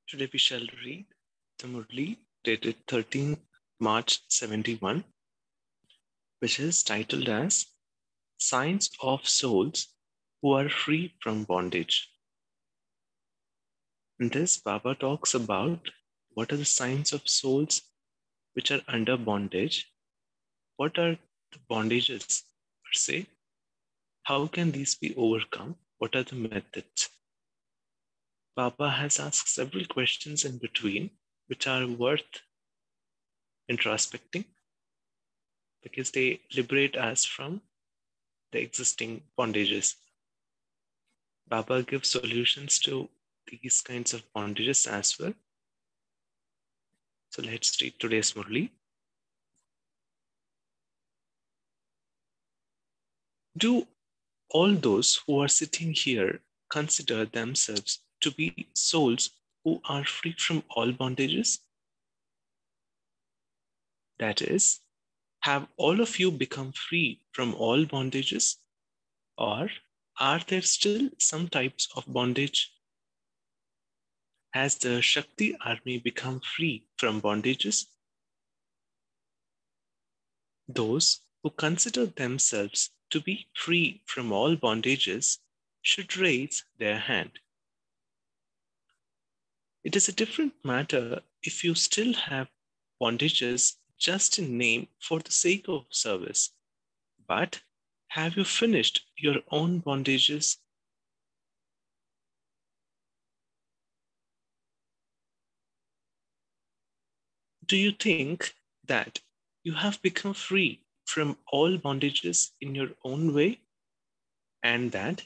Today we shall read the Murli dated 13th March 71, which is titled as Signs of Souls Who Are Free from Bondage. In this, Baba talks about what are the signs of souls which are under bondage, what are the bondages per se, how can these be overcome, what are the methods. Baba has asked several questions in between which are worth introspecting because they liberate us from the existing bondages. Baba gives solutions to these kinds of bondages as well. So let's read today's Murli. Do all those who are sitting here consider themselves to be souls who are free from all bondages? That is, have all of you become free from all bondages? Or are there still some types of bondage? Has the Shakti army become free from bondages? Those who consider themselves to be free from all bondages should raise their hand. It is a different matter if you still have bondages just in name for the sake of service. But have you finished your own bondages? Do you think that you have become free from all bondages in your own way, and that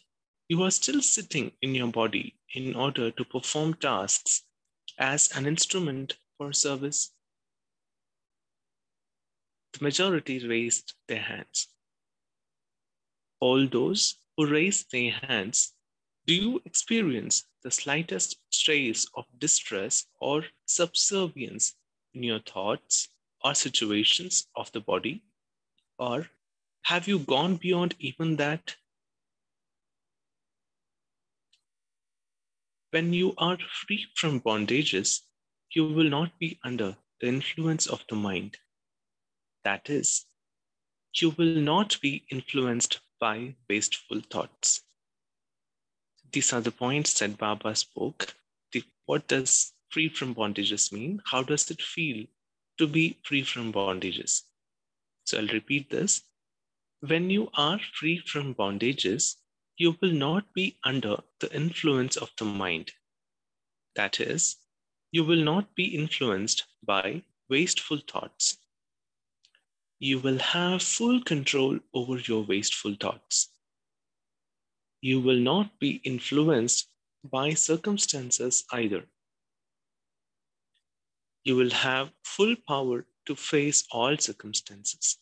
you are still sitting in your body in order to perform tasks as an instrument for service? The majority raised their hands. All those who raised their hands, do you experience the slightest trace of distress or subservience in your thoughts or situations of the body? Or have you gone beyond even that? When you are free from bondages, you will not be under the influence of the mind. That is, you will not be influenced by wasteful thoughts. These are the points that Baba spoke. What does free from bondages mean? How does it feel to be free from bondages? So I'll repeat this. When you are free from bondages, you will not be under the influence of the mind. That is, you will not be influenced by wasteful thoughts. You will have full control over your wasteful thoughts. You will not be influenced by circumstances either. You will have full power to face all circumstances.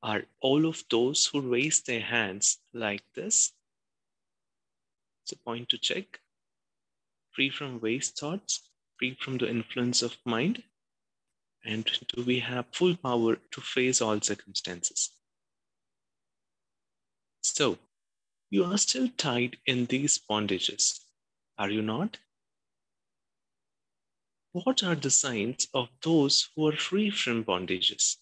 Are all of those who raise their hands like this? It's a point to check. Free from waste thoughts, free from the influence of mind, and do we have full power to face all circumstances? So, you are still tied in these bondages, are you not? What are the signs of those who are free from bondages?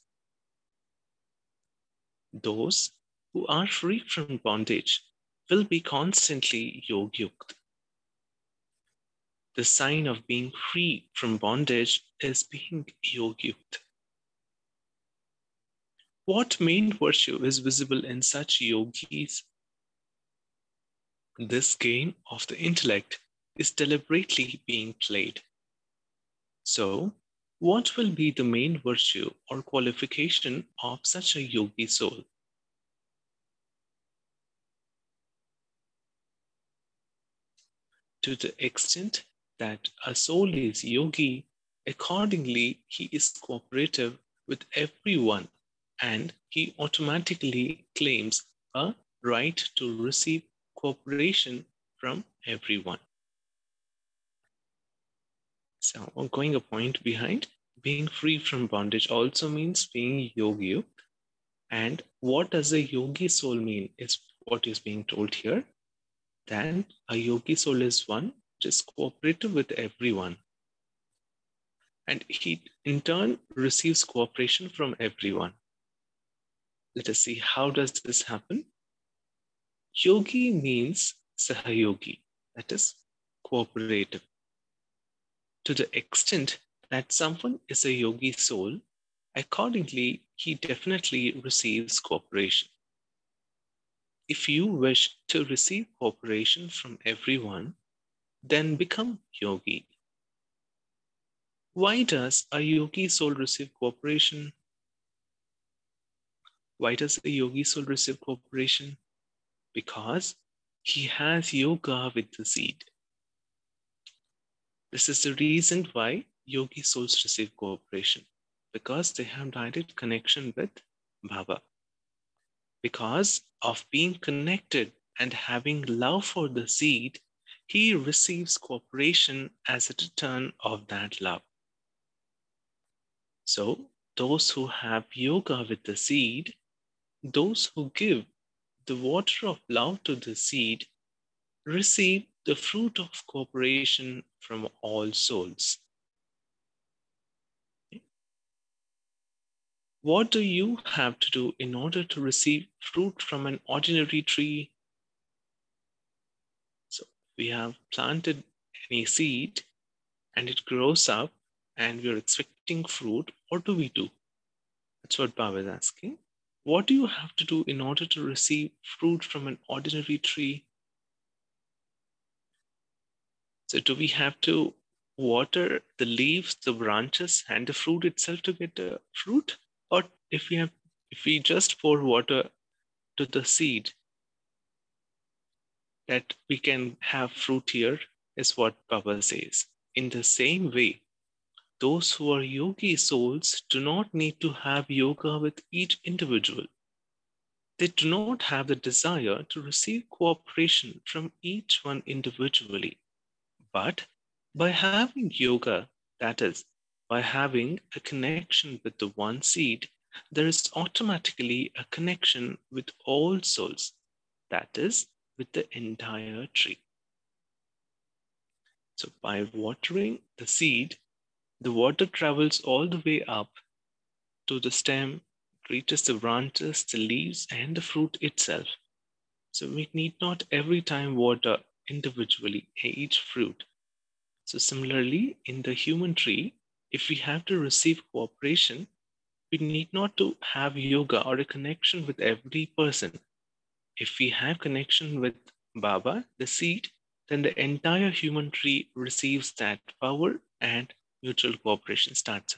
Those who are free from bondage will be constantly yogyukta. The sign of being free from bondage is being yogyukta. What main virtue is visible in such yogis? This game of the intellect is deliberately being played. So, what will be the main virtue or qualification of such a yogi soul? To the extent that a soul is yogi, accordingly he is cooperative with everyone and he automatically claims a right to receive cooperation from everyone. So, going a point behind, being free from bondage also means being yogi. And what does a yogi soul mean is what is being told here. Then a yogi soul is one is cooperative with everyone. And he in turn receives cooperation from everyone. Let us see, how does this happen? Yogi means sahayogi, that is cooperative. To the extent that someone is a yogi soul, accordingly, he definitely receives cooperation. If you wish to receive cooperation from everyone, then become yogi. Why does a yogi soul receive cooperation? Why does a yogi soul receive cooperation? Because he has yoga with the seed. This is the reason why yogi souls receive cooperation, because they have direct connection with Baba. Because of being connected and having love for the seed, he receives cooperation as a return of that love. So, those who have yoga with the seed, those who give the water of love to the seed, receive the fruit of cooperation from all souls. What do you have to do in order to receive fruit from an ordinary tree? So we have planted any seed and it grows up and we're expecting fruit. What do we do? That's what Baba is asking. What do you have to do in order to receive fruit from an ordinary tree? So do we have to water the leaves, the branches, and the fruit itself to get the fruit? Or if we just pour water to the seed, that we can have fruit here, is what Baba says. In the same way, those who are yogi souls do not need to have yoga with each individual. They do not have the desire to receive cooperation from each one individually. But by having yoga, that is, by having a connection with the one seed, there is automatically a connection with all souls, that is, with the entire tree. So by watering the seed, the water travels all the way up to the stem, reaches the branches, the leaves, and the fruit itself. So we need not every time water individually each fruit. So similarly, in the human tree, if we have to receive cooperation, we need not to have yoga or a connection with every person. If we have connection with Baba, the seed, then the entire human tree receives that power and mutual cooperation starts.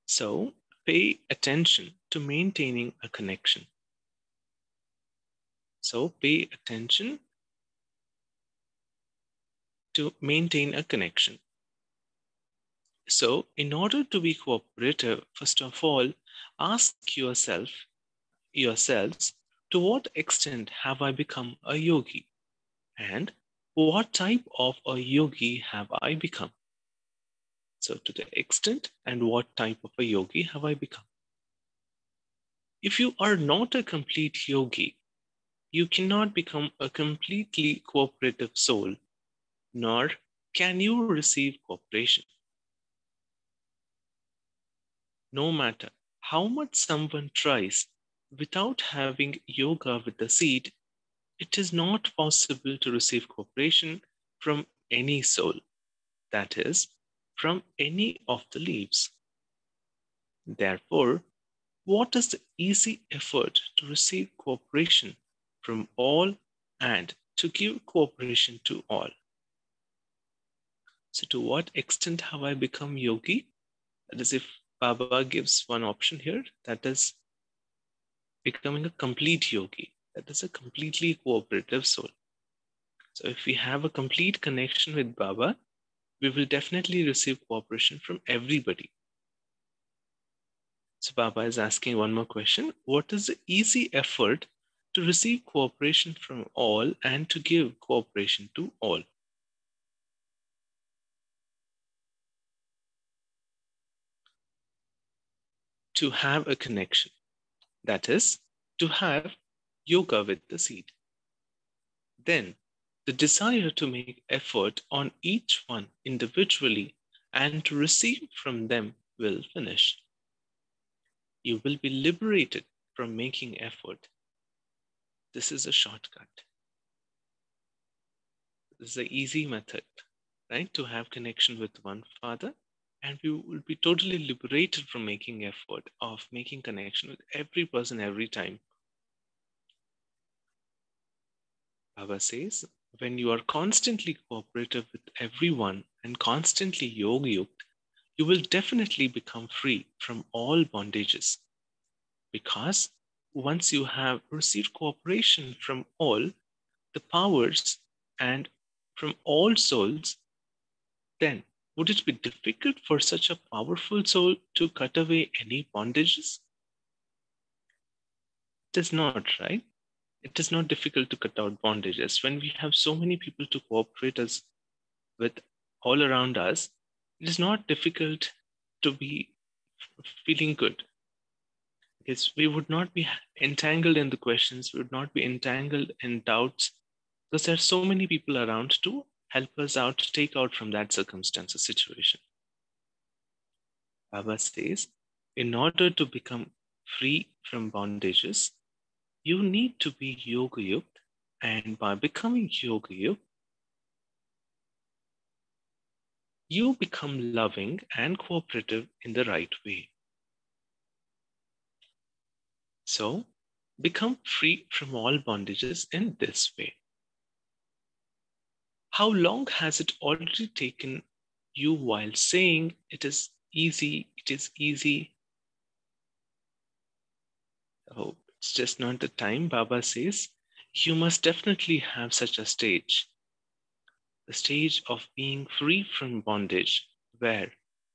So pay attention to maintaining a connection. So pay attention to maintain a connection. So in order to be cooperative, first of all, ask yourselves, to what extent have I become a yogi? And what type of a yogi have I become? So to the extent and what type of a yogi have I become? If you are not a complete yogi, you cannot become a completely cooperative soul, nor can you receive cooperation. No matter how much someone tries, without having yoga with the seed, it is not possible to receive cooperation from any soul, that is, from any of the leaves. Therefore, what is the easy effort to receive cooperation from all and to give cooperation to all? So to what extent have I become yogi? That is, if Baba gives one option here, that is becoming a complete yogi. That is a completely cooperative soul. So if we have a complete connection with Baba, we will definitely receive cooperation from everybody. So Baba is asking one more question. What is the easy effort to receive cooperation from all and to give cooperation to all? To have a connection. That is, to have yoga with the seed. Then the desire to make effort on each one individually and to receive from them will finish. You will be liberated from making effort. This is a shortcut. This is an easy method, right? To have connection with one Father, and we will be totally liberated from making effort, of making connection with every person every time. Baba says, when you are constantly cooperative with everyone and constantly yoga-yukta, you will definitely become free from all bondages. Because once you have received cooperation from all the powers and from all souls, then would it be difficult for such a powerful soul to cut away any bondages? It is not, right? It is not difficult to cut out bondages. When we have so many people to cooperate us with all around us, it is not difficult to be feeling good. Because we would not be entangled in the questions, we would not be entangled in doubts, because there are so many people around to help us out, to take out from that circumstance or situation. Baba says, in order to become free from bondages, you need to be yoga-yukta, and by becoming yoga-yukta, you become loving and cooperative in the right way. So, become free from all bondages in this way. How long has it already taken you while saying it is easy, it is easy? Oh, it's just not the time. Baba says, you must definitely have such a stage. The stage of being free from bondage, where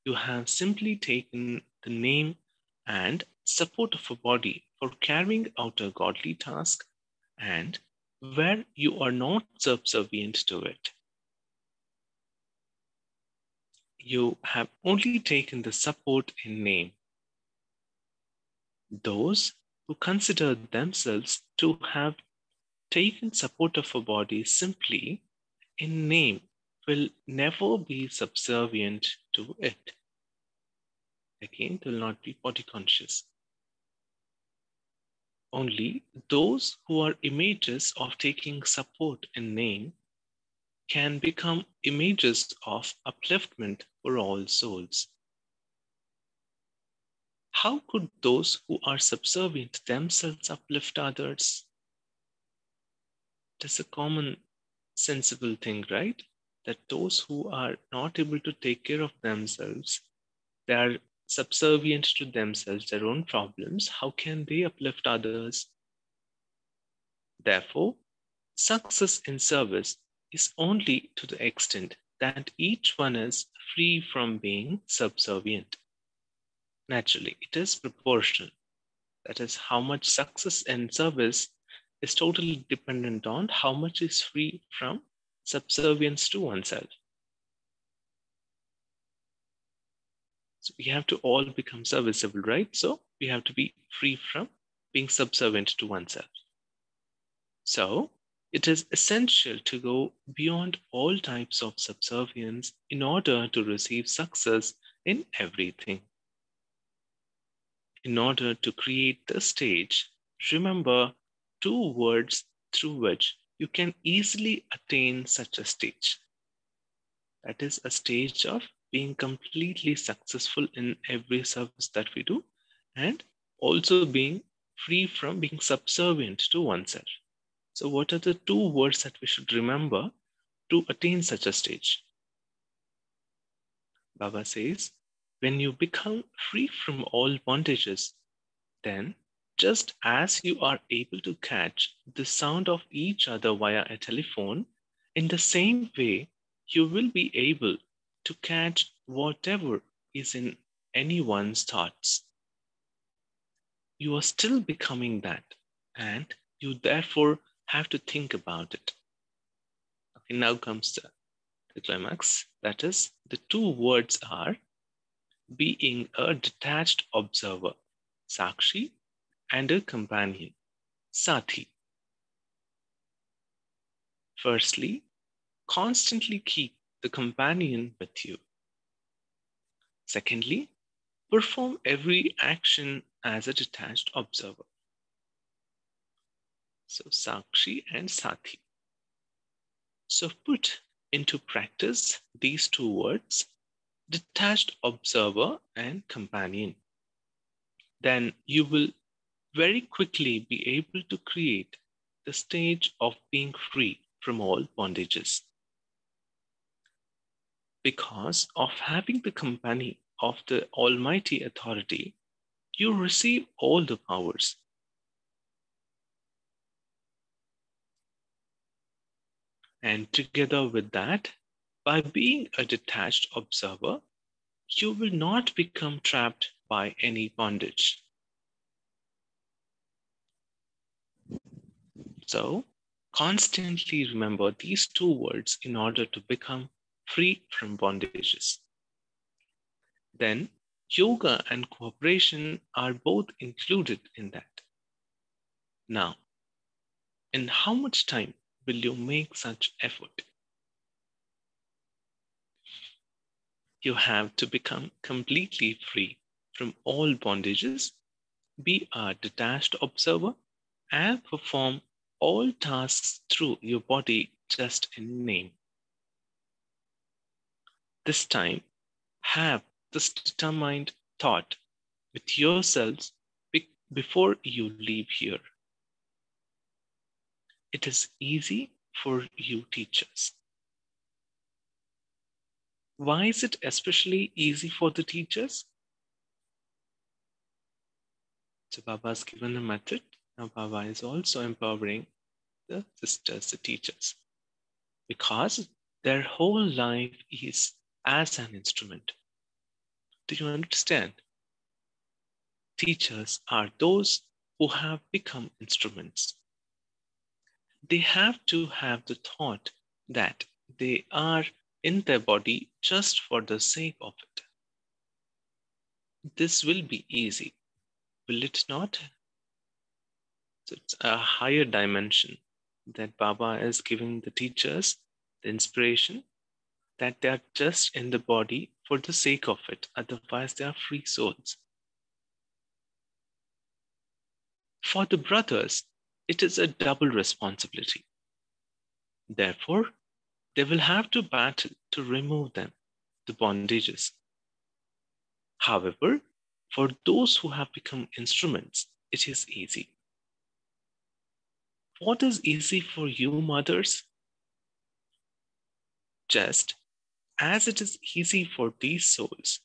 you have simply taken the name and support of a body for carrying out a godly task, and where you are not subservient to it. You have only taken the support in name. Those who consider themselves to have taken support of a body simply in name will never be subservient to it. Again, they will not be body conscious. Only those who are images of taking support in name can become images of upliftment for all souls. How could those who are subservient themselves uplift others? It is a common sensible thing, right? That those who are not able to take care of themselves, they are subservient to themselves, their own problems. How can they uplift others? Therefore, success in service is only to the extent that each one is free from being subservient. Naturally, it is proportional. That is, how much success in service is totally dependent on how much is free from subservience to oneself. So we have to all become serviceable, right? So we have to be free from being subservient to oneself. So it is essential to go beyond all types of subservience in order to receive success in everything. In order to create the stage, remember two words through which you can easily attain such a stage. That is a stage of being completely successful in every service that we do, and also being free from being subservient to oneself. So what are the two words that we should remember to attain such a stage? Baba says, when you become free from all bondages, then just as you are able to catch the sound of each other via a telephone, in the same way, you will be able to catch whatever is in anyone's thoughts. You are still becoming that, and you therefore have to think about it. Okay, now comes the climax. That is, the two words are being a detached observer, Sakshi, and a companion, Sathi. Firstly, constantly keep the companion with you. Secondly, perform every action as a detached observer. So, Sakshi and Sati. So, put into practice these two words, detached observer and companion. Then you will very quickly be able to create the stage of being free from all bondages. Because of having the company of the Almighty Authority, you receive all the powers. And together with that, by being a detached observer, you will not become trapped by any bondage. So, constantly remember these two words in order to become free from bondages. Then, yoga and cooperation are both included in that. Now, in how much time will you make such effort? You have to become completely free from all bondages, be a detached observer, and perform all tasks through your body just in name. This time, have this determined thought with yourselves before you leave here. It is easy for you teachers. Why is it especially easy for the teachers? So Baba has given a method. Now Baba is also empowering the sisters, the teachers, because their whole life is as an instrument. Do you understand? Teachers are those who have become instruments. They have to have the thought that they are in their body just for the sake of it. This will be easy, will it not? So it's a higher dimension that Baba is giving the teachers the inspiration that they are just in the body for the sake of it. Otherwise, they are free souls. For the brothers, it is a double responsibility. Therefore, they will have to battle to remove them, the bondages. However, for those who have become instruments, it is easy. What is easy for you, mothers? Just as it is easy for these souls,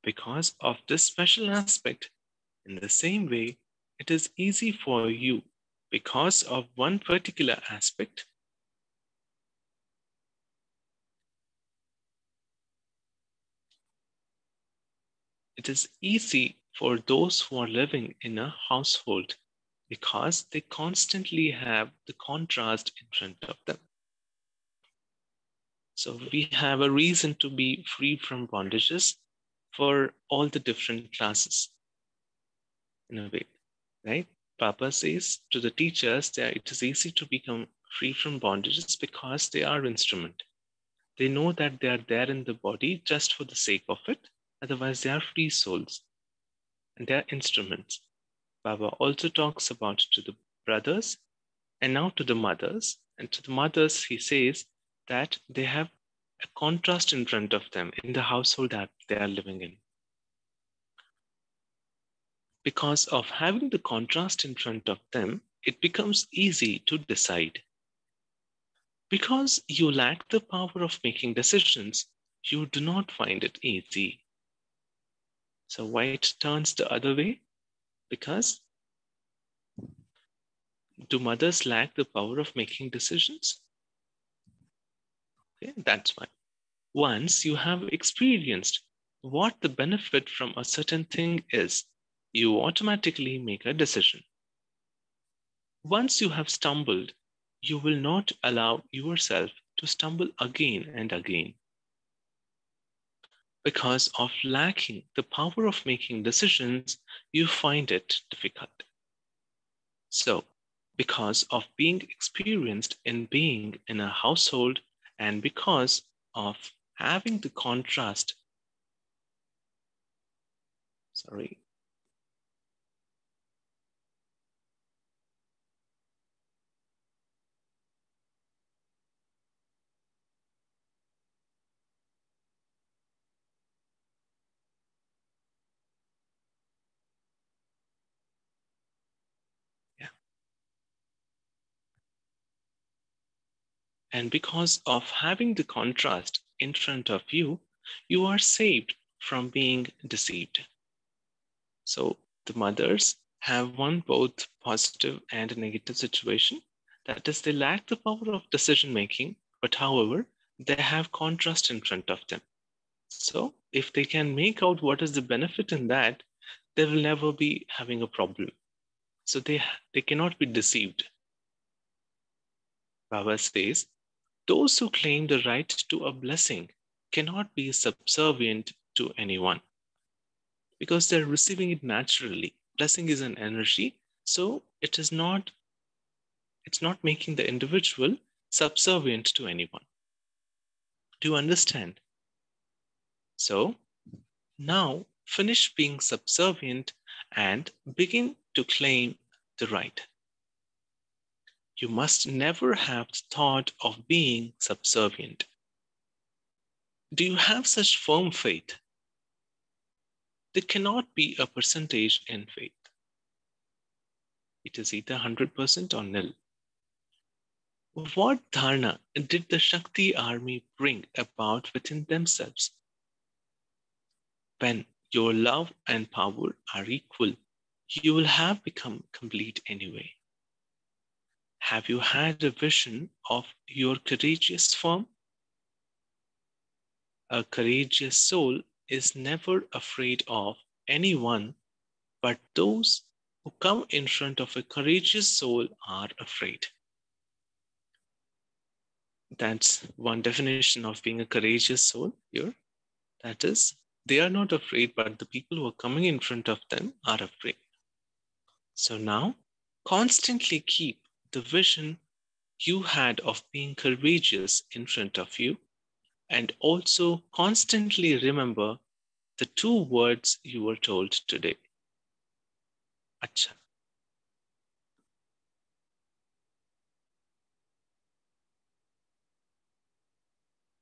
because of this special aspect, in the same way, it is easy for you because of one particular aspect. It is easy for those who are living in a household because they constantly have the contrast in front of them. So we have a reason to be free from bondages for all the different classes in a way, right? Papa says to the teachers that it is easy to become free from bondages because they are instrument. They know that they are there in the body just for the sake of it. Otherwise, they are free souls and they are instruments. Baba also talks about to the brothers and now to the mothers. And to the mothers, he says that they have a contrast in front of them in the household that they are living in. Because of having the contrast in front of them, it becomes easy to decide. Because you lack the power of making decisions, you do not find it easy. So why it turns the other way? Because do mothers lack the power of making decisions? Okay, that's why. Once you have experienced what the benefit from a certain thing is, you automatically make a decision. Once you have stumbled, you will not allow yourself to stumble again and again. Because of lacking the power of making decisions, you find it difficult. So, because of being experienced in being in a household and because of having the contrast. Sorry. Yeah. And because of having the contrast in front of you, you are saved from being deceived. So the mothers have one both positive and negative situation. That is, they lack the power of decision making, but however, they have contrast in front of them. So if they can make out what is the benefit in that, they will never be having a problem. So they cannot be deceived. Baba says, those who claim the right to a blessing cannot be subservient to anyone because they're receiving it naturally. Blessing is an energy, so it's not making the individual subservient to anyone. Do you understand? So now finish being subservient and begin to claim the right. You must never have thought of being subservient. Do you have such firm faith? There cannot be a percentage in faith. It is either 100% or nil. What dharana did the Shakti army bring about within themselves? When your love and power are equal, you will have become complete anyway. Have you had a vision of your courageous form? A courageous soul is never afraid of anyone, but those who come in front of a courageous soul are afraid. That's one definition of being a courageous soul here. That is, they are not afraid, but the people who are coming in front of them are afraid. So now, constantly keep the vision you had of being courageous in front of you, and also constantly remember the two words you were told today. Acha.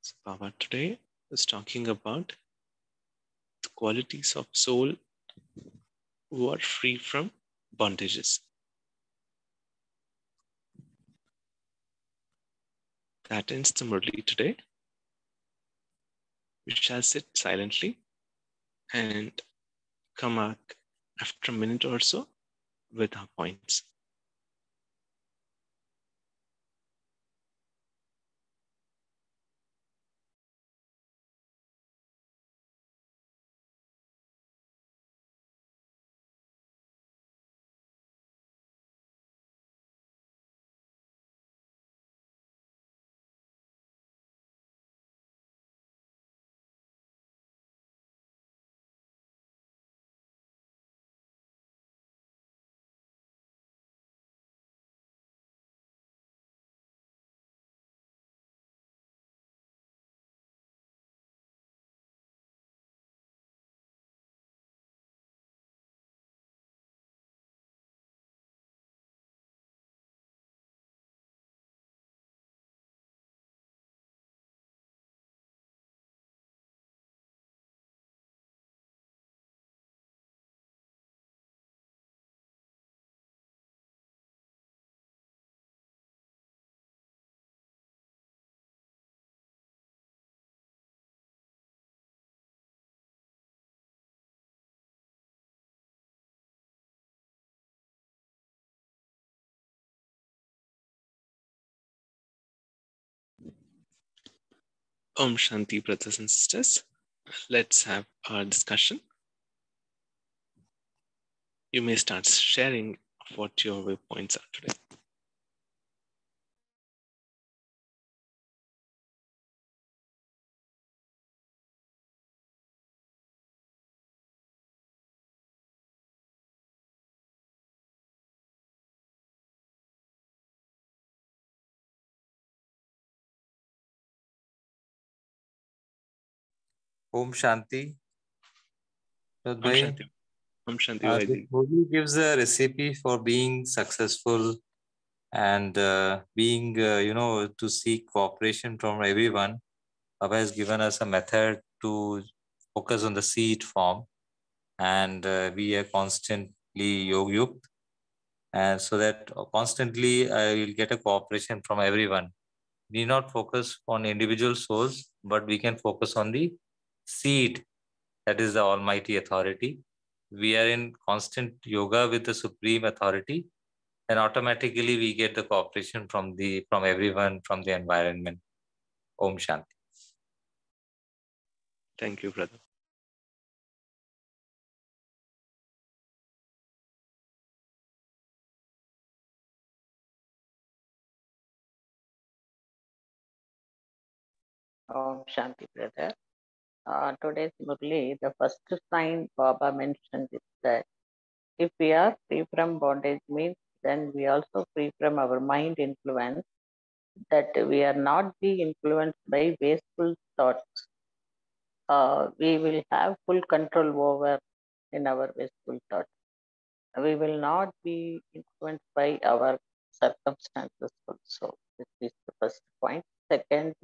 So Baba today is talking about the qualities of soul who are free from bondages. That ends the Murli today. We shall sit silently and come back after a minute or so with our points. Om Shanti, brothers and sisters. Let's have our discussion. You may start sharing what your viewpoints are today. Om Shanti. Om Bhai, Shanti. Om Shanti this Bhaiji. movie gives a recipe for being successful and being, to seek cooperation from everyone. Baba has given us a method to focus on the seed form and be a constantly yogyukt, and so that constantly I will get a cooperation from everyone. We need not focus on individual souls, but we can focus on the seed, that is the Almighty Authority. We are in constant yoga with the Supreme Authority, and automatically we get the cooperation from everyone, from the environment. Om Shanti. Thank you, brother. Shanti, brother. Today's Murli, the first sign Baba mentioned is that if we are free from bondage means then we also free from our mind influence, that we are not be influenced by wasteful thoughts. We will have full control over in our wasteful thoughts. We will not be influenced by our circumstances also. This is the first point. Second,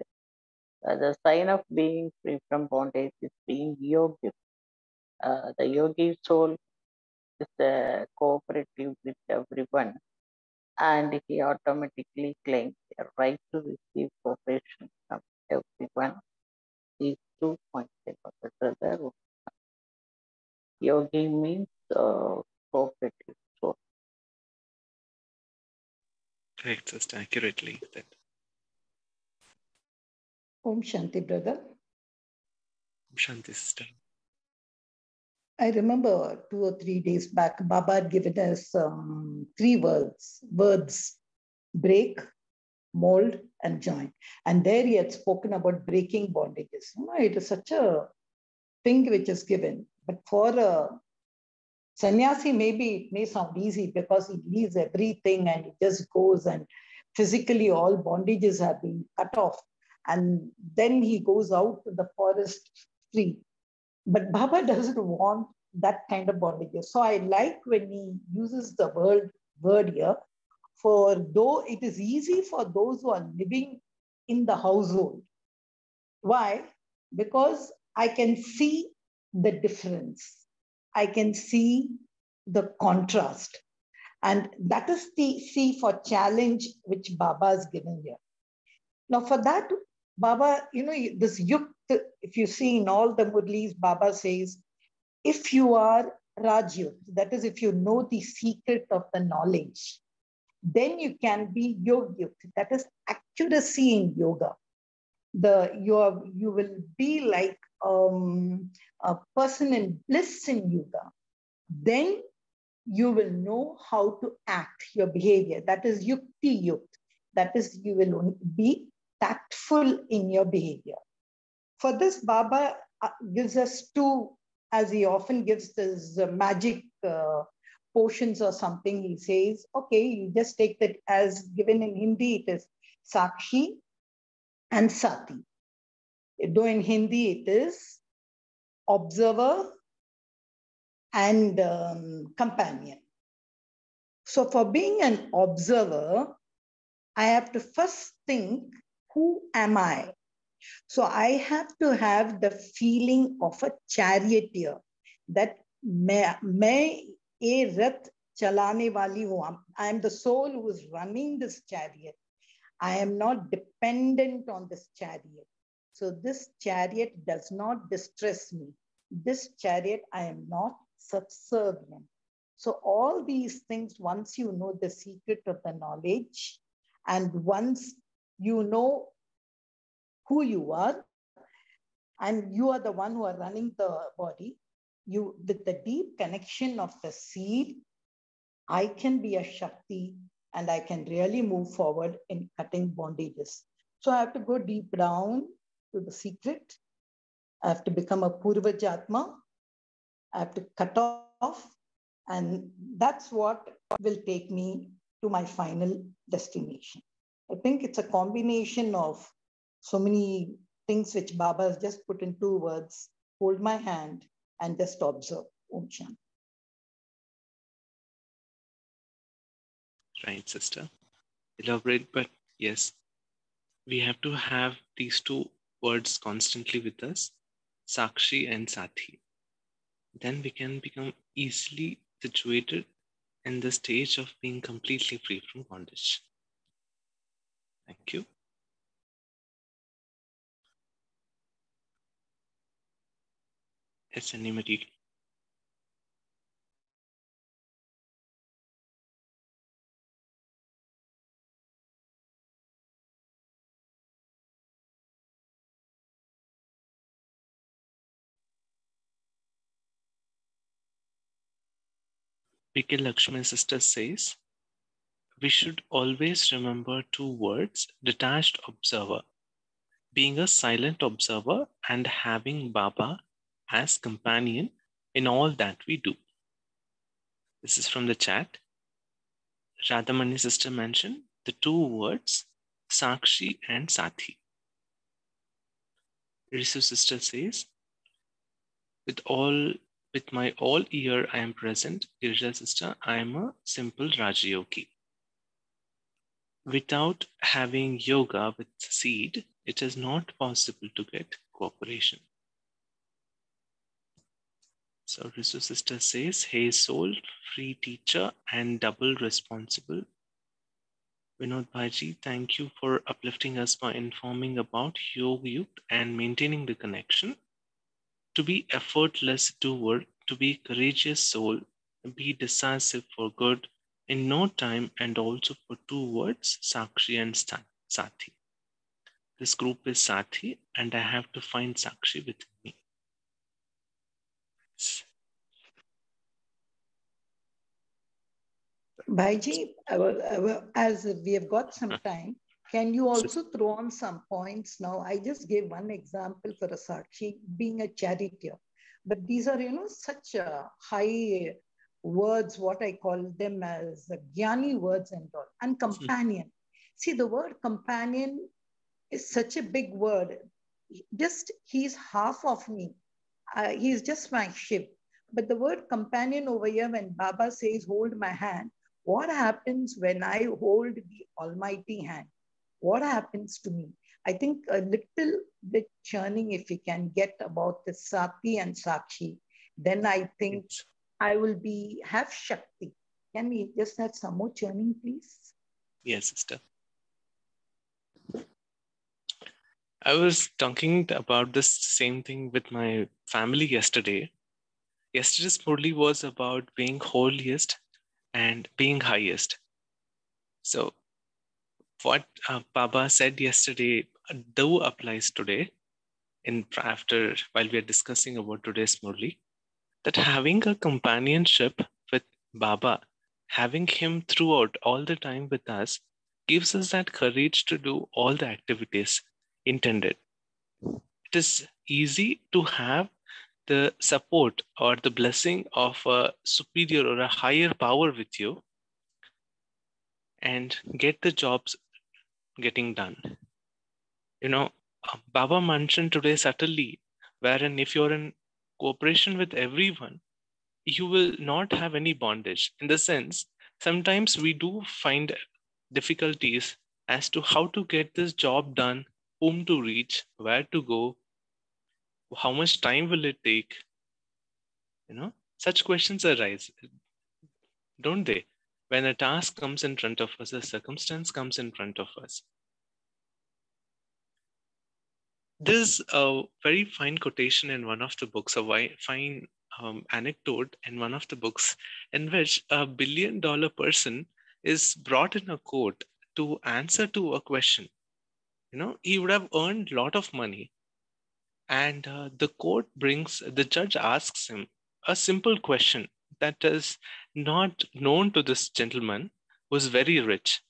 the sign of being free from bondage is being yogi. The yogi soul is cooperative with everyone, and he automatically claims the right to receive cooperation from everyone. These 2 points about the brother. Yogi means cooperative soul. Correct, sister. Accurately said. Om Shanti, brother. Om Shanti, sister. I remember 2 or 3 days back, Baba had given us 3 words: break, mold, and join. And there he had spoken about breaking bondages. It is such a thing which is given. But for a sannyasi, maybe it may sound easy because he leaves everything and he just goes, and physically all bondages have been cut off. And then he goes out to the forest free. But Baba doesn't want that kind of bondages. So I like when he uses the word here, for though it is easy for those who are living in the household. Why? Because I can see the difference. I can see the contrast. And that is the C for challenge which Baba has given here. Now for that, Baba, this yukt, if you see in all the Murlis, Baba says, if you are Rajyoga, that is, if you know the secret of the knowledge, then you can be yogyukt, that is accuracy in yoga. You will be like a person in bliss in yoga. Then you will know how to act, your behavior. That is yukti yukt. That is, you will be tactful in your behavior. For this, Baba gives us 2, as he often gives this magic potions or something. He says, okay, you just take that as given in Hindi, it is Sakshi and Sati. Though in Hindi, it is observer and companion. So for being an observer, I have to first think, who am I? So I have to have the feeling of a charioteer, that मैं ये रथ चलाने वाली हूँ. I am the soul who is running this chariot. I am not dependent on this chariot. So this chariot does not distress me. This chariot, I am not subservient. So all these things, once you know the secret of the knowledge, and once you know who you are, and you are the one who are running the body, with the deep connection of the seed, I can be a Shakti and I can really move forward in cutting bondages. So I have to go deep down to the secret. I have to become a Purva Jatma. I have to cut off. And that's what will take me to my final destination. I think it's a combination of so many things which Baba has just put in 2 words: hold my hand, and just observe. Om Shanti. Right, sister. Elaborate, but yes, we have to have these two words constantly with us, Sakshi and Sati. Then we can become easily situated in the stage of being completely free from bondage. Thank you. Yes, anybody? P.K. Lakshmi sister says, we should always remember two words, detached observer, being a silent observer and having Baba as companion in all that we do. This is from the chat. Radhamani sister mentioned the two words, Sakshi and Sati. Risu sister says, with my all ear I am present, Girja sister, I am a simple Rajyogi. Without having yoga with seed, it is not possible to get cooperation. So Risu sister says, hey soul, free teacher and double responsible. Vinod Bhaji, thank you for uplifting us by informing about Yoga Yukt and maintaining the connection. To be effortless doer, to be courageous soul, be decisive for good in no time, and also for two words, Sakshi and Sati. This group is Sati and I have to find Sakshi within me. Bhaiji, as we have got some time, can you also throw on some points now? I just gave one example for a Sakshi being a charioteer, but these are, such high words, what I call them as Jnani words and all, and companion. See, the word companion is such a big word. Just, he's half of me. He's just my ship. But the word companion over here, when Baba says, hold my hand, what happens when I hold the almighty hand? What happens to me? I think a little bit churning, if we can get about the Sati and Sakshi, then I think I will have Shakti. Can we just have some more churning, please? Yes, sister. I was talking about this same thing with my family yesterday. Yesterday's Murli was about being holiest and being highest. So what Baba said yesterday though applies today while we are discussing about today's Murli, that having a companionship with Baba, having him throughout all the time with us, gives us that courage to do all the activities intended. It is easy to have the support or the blessing of a superior or a higher power with you and get the jobs getting done. Baba mentioned today subtly, wherein if you're in cooperation with everyone, you will not have any bondage. In the sense, sometimes we do find difficulties as to how to get this job done, whom to reach, where to go, how much time will it take? Such questions arise, don't they? When a task comes in front of us, a circumstance comes in front of us. There's a very fine quotation in one of the books, a fine anecdote in one of the books, in which $1 billion person is brought in a court to answer to a question. He would have earned a lot of money. And the judge asks him a simple question that is not known to this gentleman who's very rich.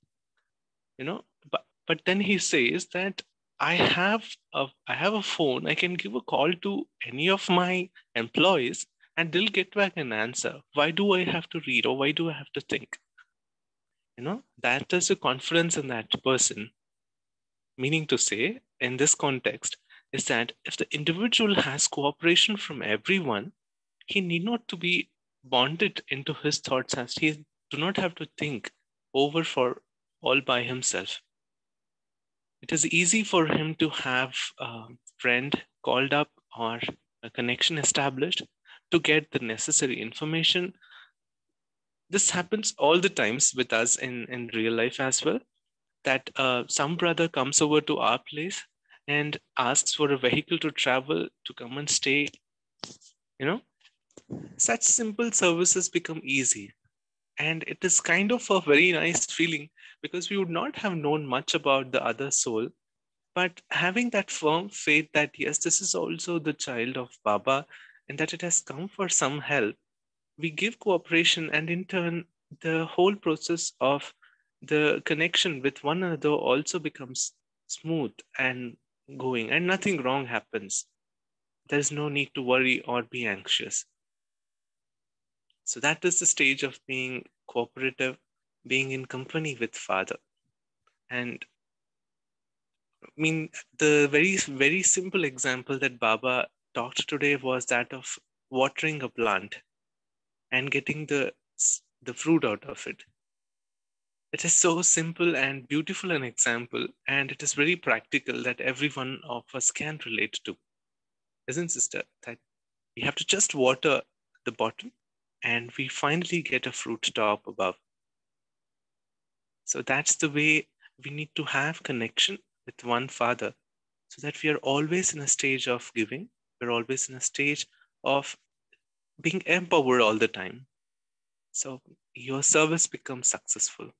But then he says that I have a phone. I can give a call to any of my employees and they'll get back an answer. Why do I have to read or why do I have to think? That is a confidence in that person. Meaning to say, in this context, is that if the individual has cooperation from everyone, he need not to be bonded into his thoughts as he do not have to think over for all by himself. It is easy for him to have a friend called up or a connection established to get the necessary information. This happens all the times with us in real life as well, that some brother comes over to our place and asks for a vehicle to travel to come and stay. Such simple services become easy. And it is kind of a very nice feeling because we would not have known much about the other soul. But having that firm faith that, yes, this is also the child of Baba and that it has come for some help, we give cooperation, and in turn, the whole process of the connection with one another also becomes smooth and going, and nothing wrong happens. There's no need to worry or be anxious. So that is the stage of being cooperative, being in company with Father. And I mean, the very, very simple example that Baba talked today was that of watering a plant and getting the fruit out of it. It is so simple and beautiful an example, and it is very practical that every one of us can relate to. Isn't sister? That we have to just water the bottom and we finally get a fruit top above. So that's the way we need to have connection with one Father, so that we are always in a stage of giving. We're always in a stage of being empowered all the time. So your service becomes successful.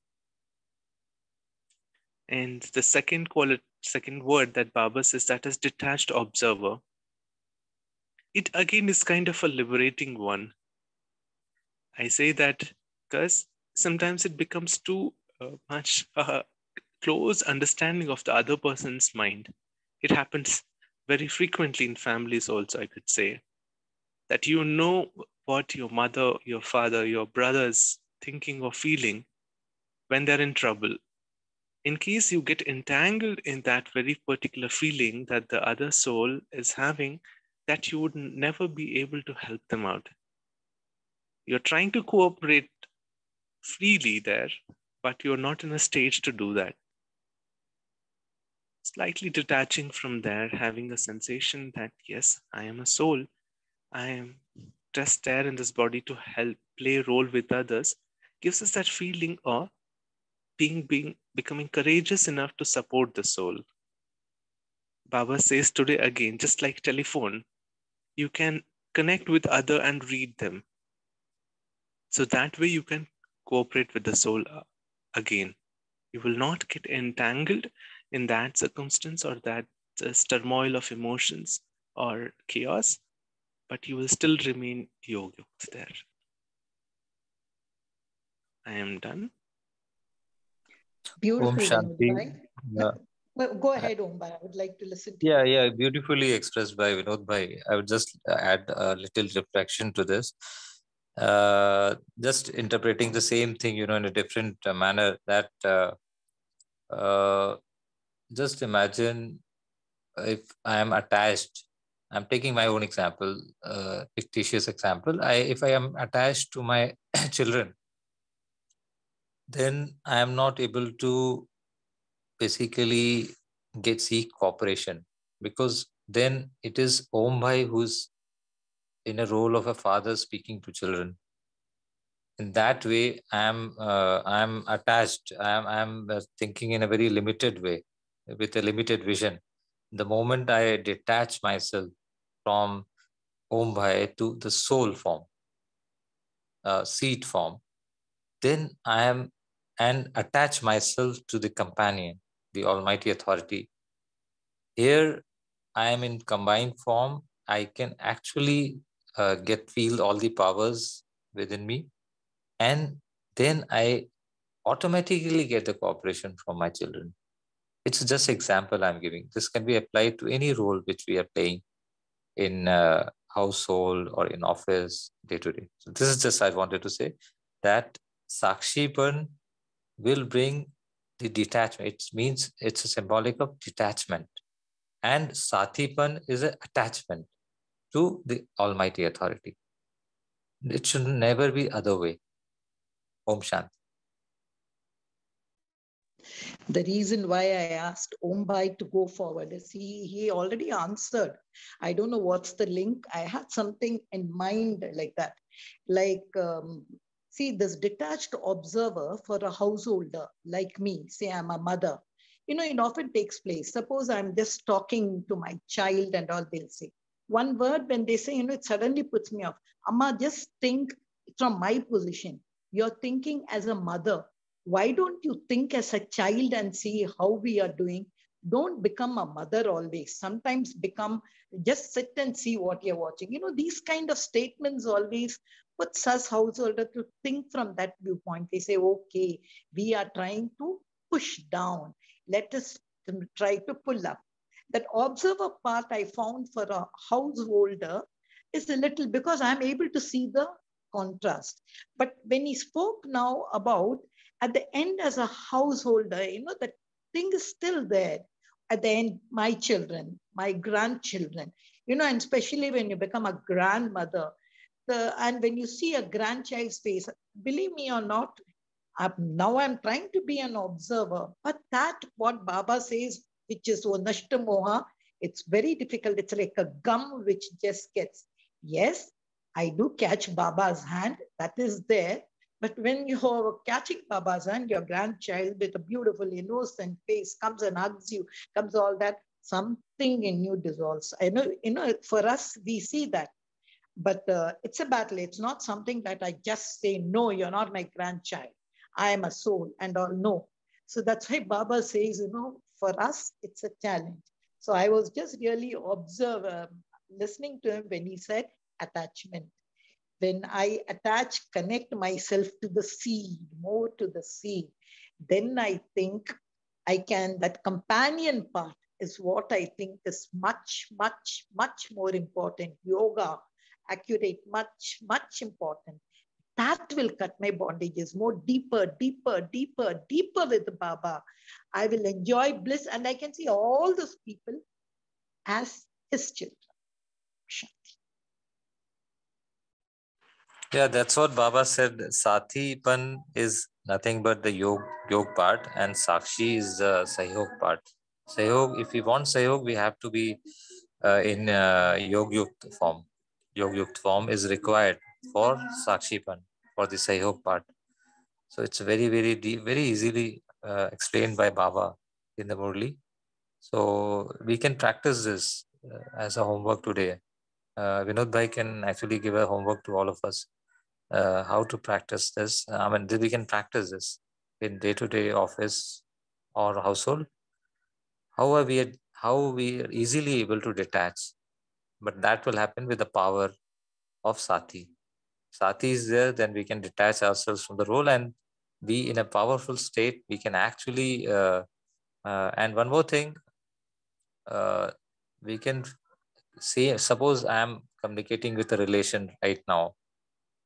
And the second word that Baba says, that is detached observer. It again is kind of a liberating one. I say that because sometimes it becomes too much close understanding of the other person's mind. It happens very frequently in families also, I could say, that you know what your mother, your father, your brothers thinking or feeling when they're in trouble. In case you get entangled in that very particular feeling that the other soul is having, that you would never be able to help them out. You're trying to cooperate freely there, but you're not in a stage to do that. Slightly detaching from there, having a sensation that, yes, I am a soul. I am just there in this body to help, play a role with others, gives us that feeling of becoming courageous enough to support the soul. Baba says today again, just like telephone, you can connect with other and read them. So that way you can cooperate with the soul again. You will not get entangled in that circumstance or that turmoil of emotions or chaos, but you will still remain yoga there. I am done. Beautiful. Om Shanti. Yeah. Well, go ahead, Om Bhai. I would like to listen to you. Yeah, beautifully expressed by Vinod Bhai. I would just add a little reflection to this. Just interpreting the same thing, in a different manner. That just imagine if I am attached. I'm taking my own example, fictitious example. If I am attached to my children, then I am not able to basically seek cooperation, because then it is Om Bhai who's in a role of a father speaking to children. In that way, I'm attached. I'm thinking in a very limited way, with a limited vision. The moment I detach myself from Om Bhai to the soul form, seed form, then I am and attach myself to the companion, the Almighty Authority. Here, I am in combined form. I can actually feel all the powers within me, and then I automatically get the cooperation from my children. It's just example I'm giving. This can be applied to any role which we are playing in household or in office day to day. So this is just I wanted to say that Sakshipan will bring the detachment. It means it's a symbolic of detachment. And Sathipan is an attachment to the Almighty Authority. It should never be other way. Om Shanti. The reason why I asked Om Bhai to go forward is he already answered. I don't know what's the link. I had something in mind like that. Like, see, this detached observer for a householder like me, say I'm a mother, it often takes place. Suppose I'm just talking to my child and all, they'll say one word. When they say, it suddenly puts me off. Amma, just think from my position. You're thinking as a mother. Why don't you think as a child and see how we are doing? Don't become a mother always. Sometimes just sit and see what you're watching. These kind of statements always puts us householder to think from that viewpoint. They say, okay, we are trying to push down. Let us try to pull up. That observer part I found for a householder is a little, because I'm able to see the contrast. But when he spoke now about at the end as a householder, that thing is still there. At the end, my children, my grandchildren, and especially when you become a grandmother, and when you see a grandchild's face, believe me or not, now I'm trying to be an observer, but that what Baba says, which is Nashta Moha, it's very difficult. It's like a gum which just gets, yes, I do catch Baba's hand, that is there. But when you're catching Baba's hand, your grandchild with a beautiful, innocent face comes and hugs you, comes all that, something in you dissolves. I know, for us, we see that. But it's a battle. It's not something that I just say, no, you're not my grandchild. I am a soul and all, no. So that's why Baba says, for us, it's a challenge. So I was just really listening to him when he said attachment. When I connect myself to the seed, more to the seed, then I think that companion part is what I think is much, much, much more important. Yoga, accurate, much, much important. That will cut my bondages more deeper, deeper, deeper, deeper with Baba. I will enjoy bliss and I can see all those people as his children. Yeah, that's what Baba said. Sathipan is nothing but the yog part, and Sakshi is the Sahyog part. Sahyog, if we want Sahyog, we have to be in Yog Yukt form. Yog Yukt form is required for Sakshipan, for the Sahyog part. So it's very, very deep, very easily explained by Baba in the Murli. So we can practice this as a homework today. Vinod Bhai can actually give a homework to all of us. How to practice this. We can practice this in day-to-day office or household. How are we easily able to detach? But that will happen with the power of Sati. Sati is there, then we can detach ourselves from the role and be in a powerful state. We can actually, and one more thing, we can say, suppose I am communicating with a relation right now,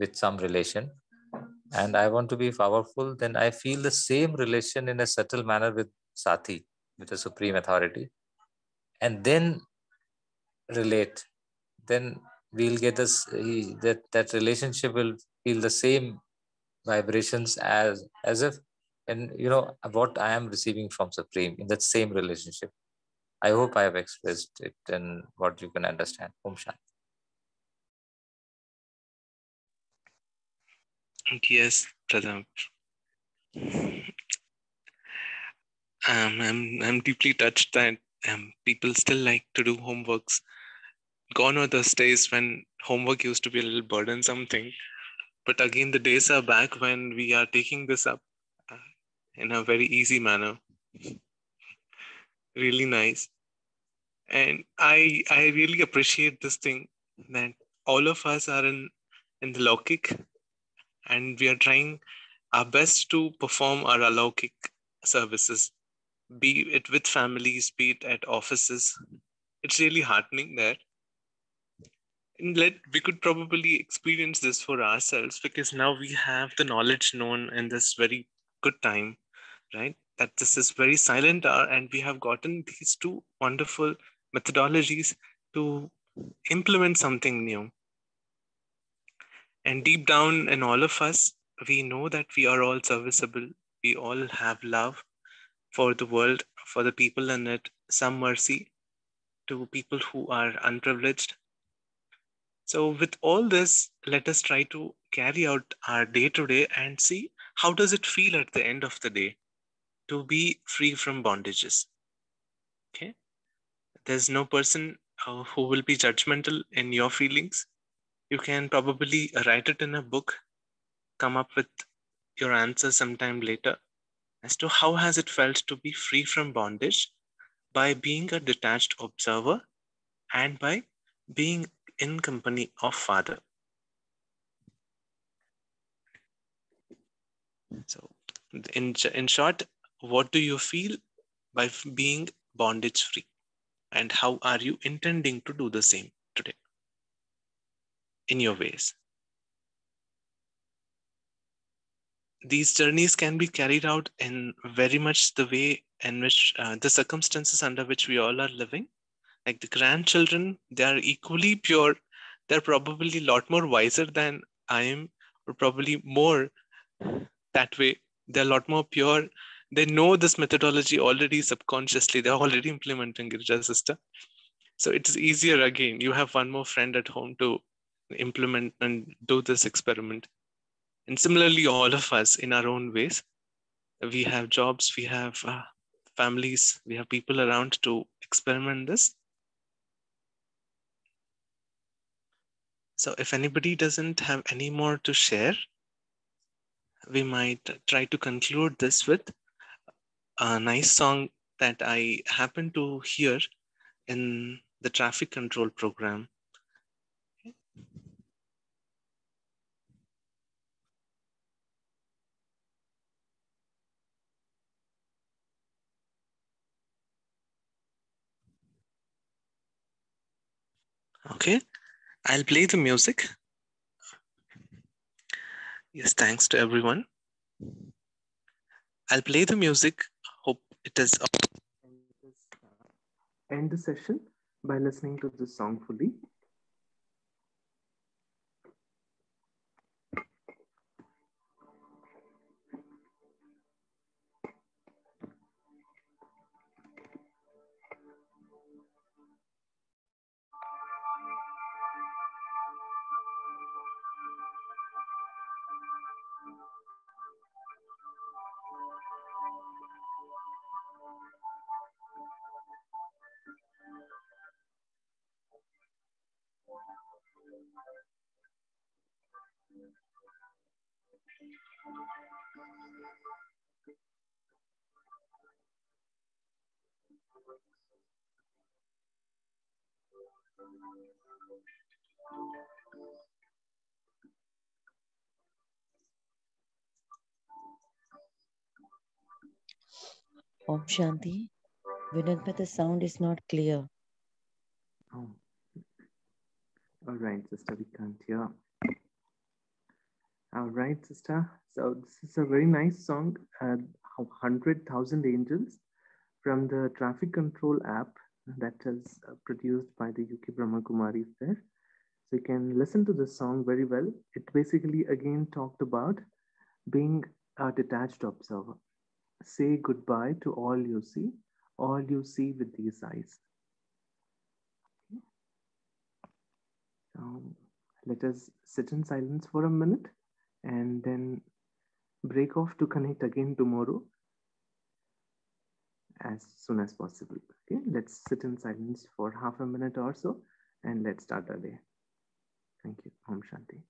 with some relation, and I want to be powerful, then I feel the same relation in a subtle manner with Sati, with the Supreme Authority, and then relate. Then we'll get this, that relationship will feel the same vibrations as if, and what I am receiving from Supreme in that same relationship. I hope I have expressed it and what you can understand. Om Shanti. Yes, Pradam. I'm deeply touched that people still like to do homeworks. Gone are those days when homework used to be a little burdensome thing. But again, the days are back when we are taking this up in a very easy manner. Really nice. And I really appreciate this thing that all of us are in the Laukik, and we are trying our best to perform our Alaukik services, be it with families, be it at offices. It's really heartening there. And we could probably experience this for ourselves, because now we have the knowledge known in this very good time, right? That this is very silent hour, and we have gotten these two wonderful methodologies to implement something new. And deep down in all of us, we know that we are all serviceable. We all have love for the world, for the people in it, some mercy to people who are unprivileged. So with all this, let us try to carry out our day to day and see how does it feel at the end of the day to be free from bondages. Okay, there's no person who will be judgmental in your feelings. You can probably write it in a book, come up with your answer sometime later as to how has it felt to be free from bondage by being a detached observer and by being in company of Father. So in short, what do you feel by being bondage free, and how are you intending to do the same today in your ways? These journeys can be carried out in very much the way in which the circumstances under which we all are living. Like the grandchildren, they are equally pure. They're probably a lot more wiser than I am, or probably more that way. They're a lot more pure. They know this methodology already subconsciously. They're already implementing Girija sister. So it's easier again. You have one more friend at home to implement and do this experiment. And similarly, all of us in our own ways, we have jobs, we have families, we have people around to experiment this. So if anybody doesn't have any more to share, we might try to conclude this with a nice song that I happened to hear in the traffic control program. Okay, I'll play the music. Yes, thanks to everyone. I'll play the music. Hope it is end the session by listening to this song fully. Om Shanti. Vinod, the sound is not clear. Oh. All right, sister, we can't hear. All right, sister. So this is a very nice song, 100,000 Angels, from the traffic control app that is produced by the UK Brahma Kumaris there. So you can listen to this song very well. It basically again talked about being a detached observer. Say goodbye to all you see with these eyes. So let us sit in silence for a minute and then break off to connect again tomorrow as soon as possible. Okay, let's sit in silence for half a minute or so and let's start our day. Thank you. Om Shanti.